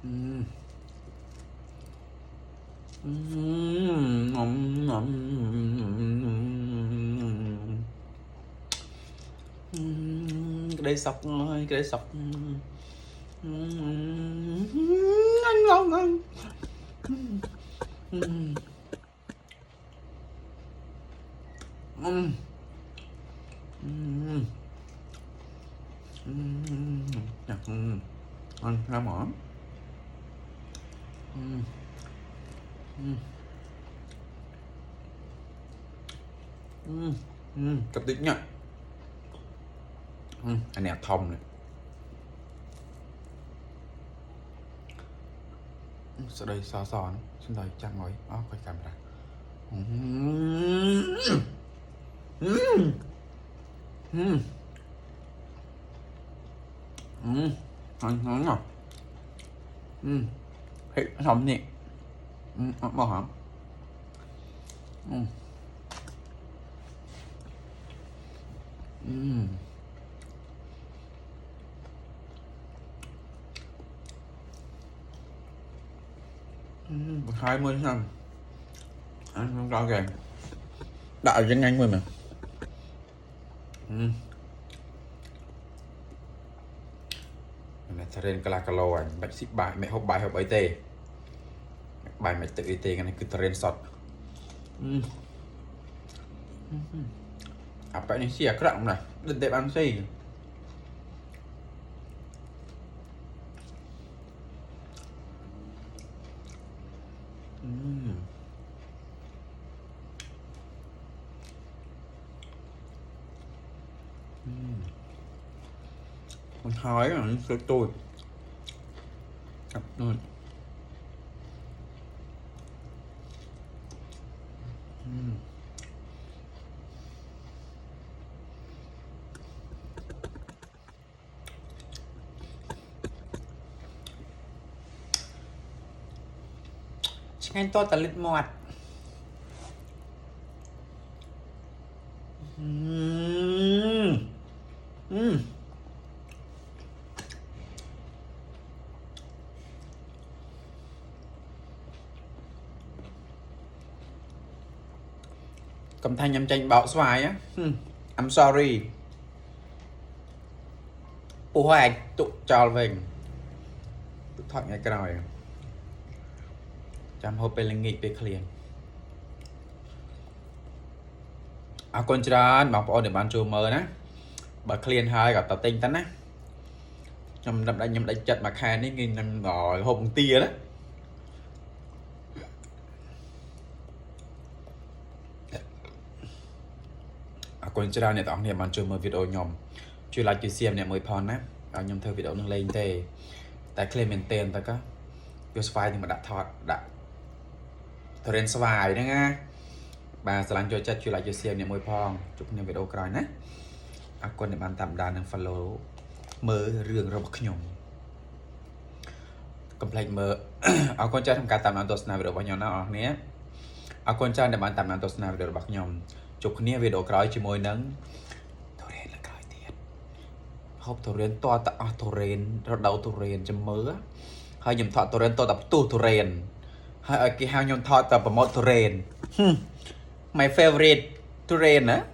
Cái đây sọc ơi, cái đây sọc. Anh ngon anh. Ăn ra mỏ. Cặp tích nha. Anh nè thông này. Sau đây so nó. Xin lỗi chắc ngồi. Quay camera. Ngon ngọt. Hết xong nè. Bao hả? Hai mươi năm anh không rõ ràng đại chân anh rồi mà. Này lên calo anh bạch ship bài mẹ hộp ấy tê bài mẹ tự y tê cái này cứ lên sọt apa ini sih ya kerak mana dedek ăn sih con hói là sữa tôi cặp luôn anh to tạt lít mọt cầm thanh nhâm chanh bạo xoài á. I'm sorry ủa hoài tụ trò về tụ thoại ngay cái rồi chăm hộp bên nghịch bên clear con trai mà bọn để bán chùa mờ ná bà clear hai gặp tao tinh tánh á nhầm đánh chặt mà khai ní nghìn năm rồi hộp tia đó con trai này tao này bán chùa mờ video nhom chưa lại chưa xem này mới phòn á nhom theo video nâng lên tê tại clear maintain ta có vô file nhưng mà đã thọt đã thời gian xoài đó nha bà sẽ làm cho chất chưa lại cho xem này môi phong chụp những video coi nè con để bạn tạm đàn follow mơ rường ra bậc nhom complete mơ con traiทำการตามนั้นตัวสนาวิดีโอบ้านยอนน่าออกเนี้ยcon trai để bạn tạmนั้นตัวสนาวิดีโอบักยอมchụpเนี้ยวิดีโอcoi chỉ môi nắng thổi đèn là coi tiền hộp thổi đèn to tạ thổi đèn rồi đầu thổi đèn chấm mớ hơi nhầm thọ thổi đèn to tập tu thổi đèn hơi cái hao nhom thọ tập một thổi đèn my favorite thổi đèn á